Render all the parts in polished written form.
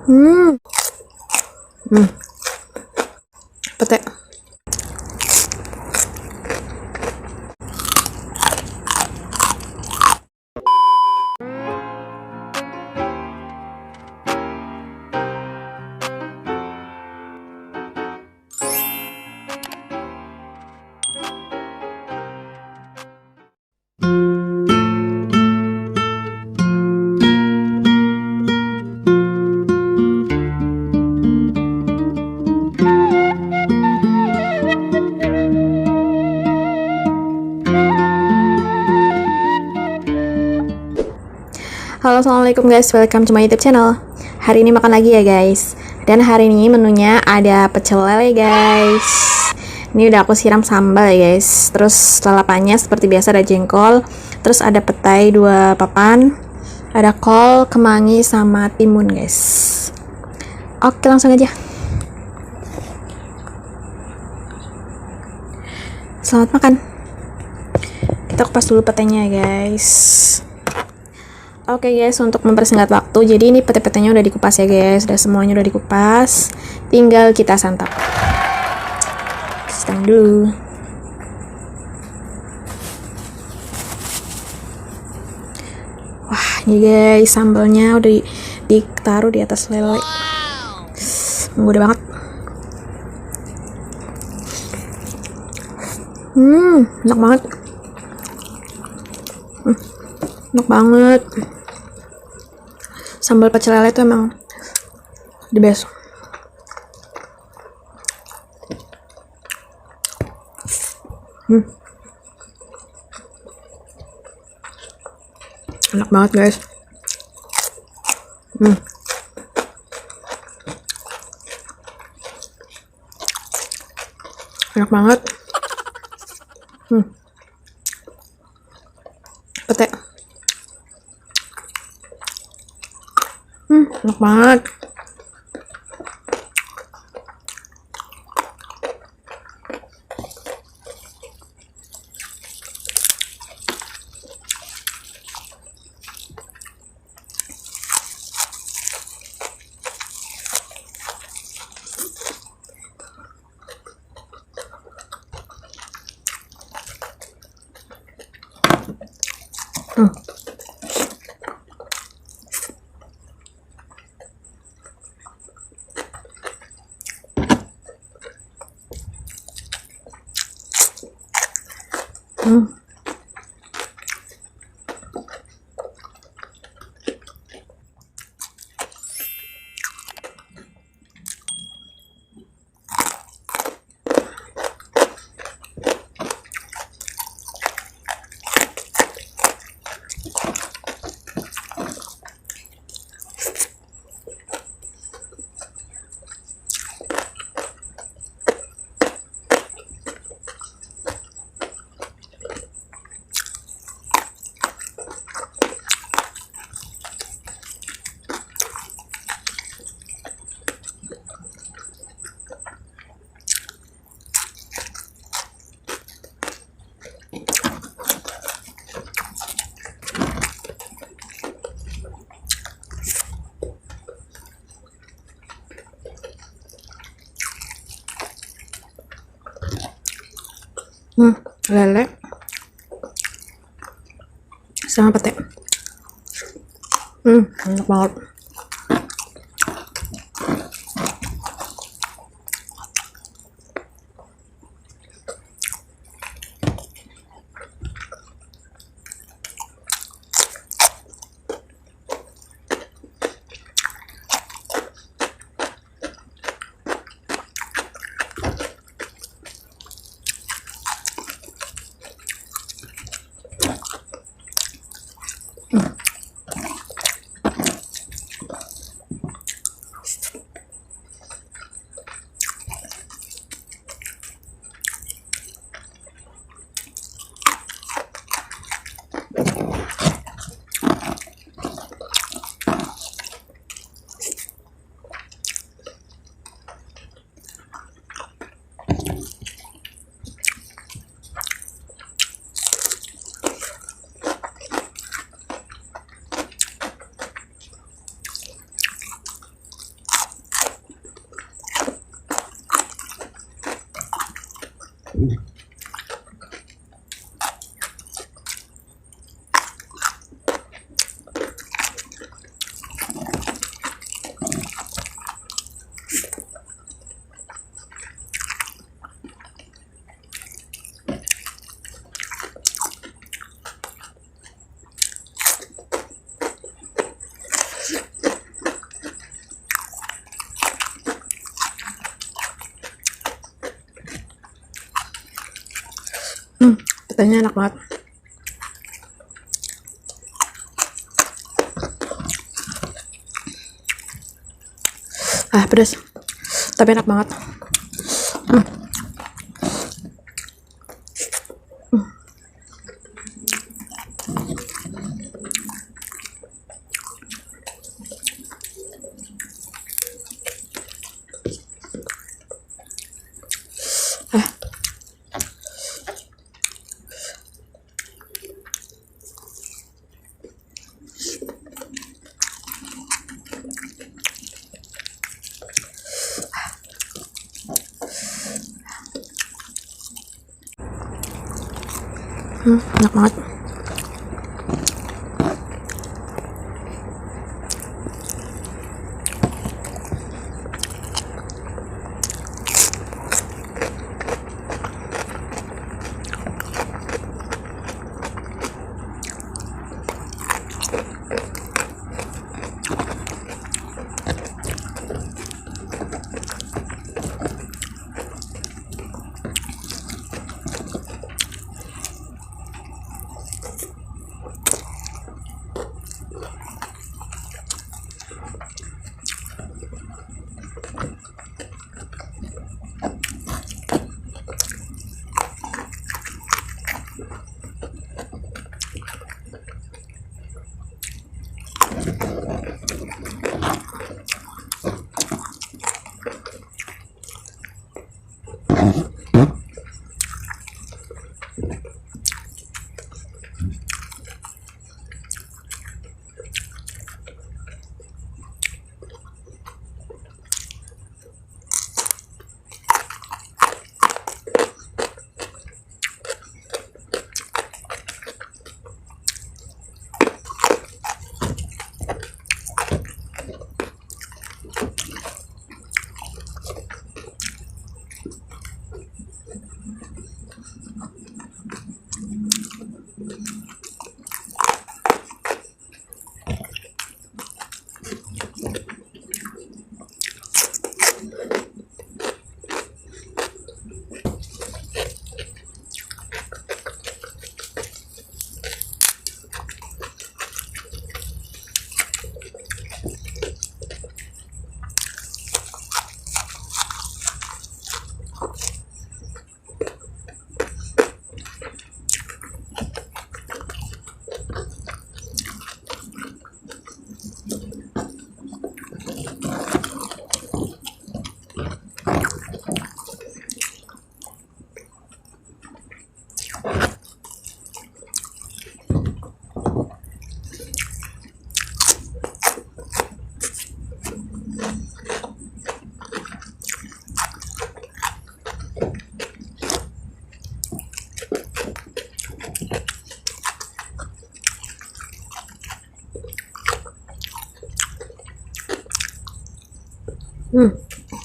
Hmm. Petai. Halo, assalamualaikum guys, welcome to my YouTube channel. Hari ini makan lagi ya guys. Dan hari ini menunya ada pecel lele guys. Ini udah aku siram sambal ya guys. Terus lalapannya seperti biasa ada jengkol. Terus ada petai 2 papan. Ada kol, kemangi, sama timun guys. Oke, langsung aja. Selamat makan. Kita kupas dulu petainya guys. Oke guys, untuk mempersingkat waktu, jadi ini pete-petenya udah dikupas ya guys, udah semuanya udah dikupas, tinggal kita santap. Kasih tangan dulu. Wah, ini guys, sambalnya udah ditaruh di atas lele. Mudah banget. Enak banget. Enak banget. Sambal pecel lele itu emang the best. Enak banget guys. Enak banget. Petai. Enak banget. Lele sama petai. Enak banget. Petainya enak banget. Pedas, tapi enak banget. Enak banget.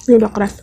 Ini udah keras.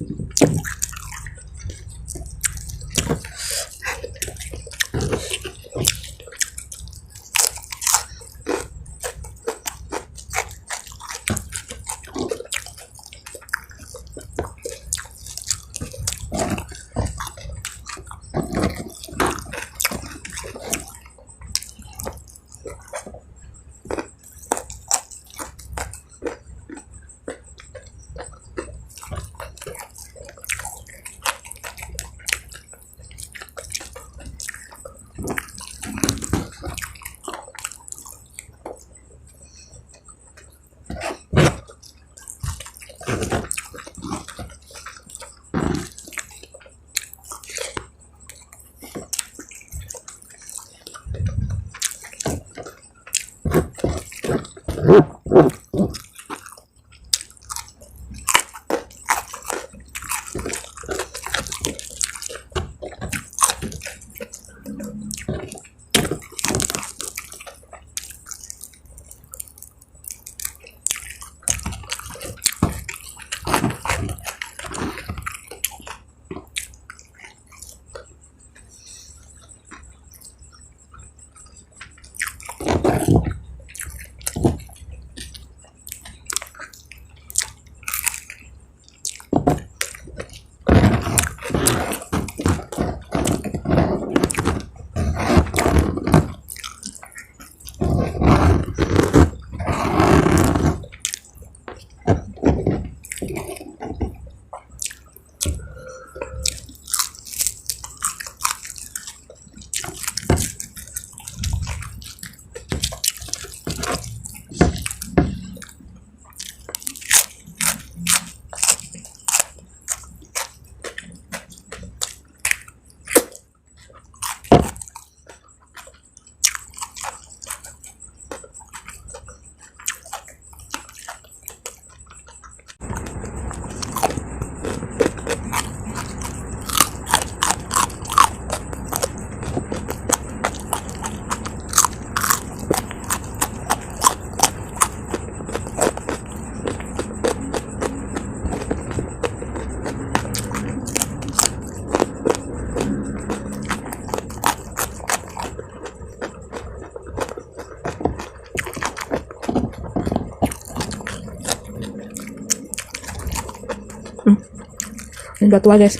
Ini udah tua guys.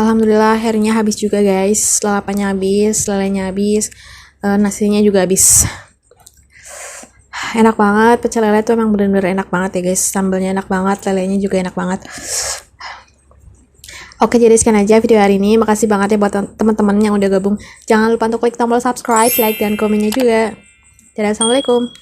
Alhamdulillah akhirnya habis juga guys, lalapannya habis, lelenya habis, nasinya juga habis. Enak banget, pecel lele tuh emang bener-bener enak banget ya guys, sambalnya enak banget, lelenya juga enak banget. Oke, jadi sekian aja video hari ini. Makasih banget ya buat teman-teman yang udah gabung. Jangan lupa untuk klik tombol subscribe, like, dan komennya juga. Dadah, assalamualaikum.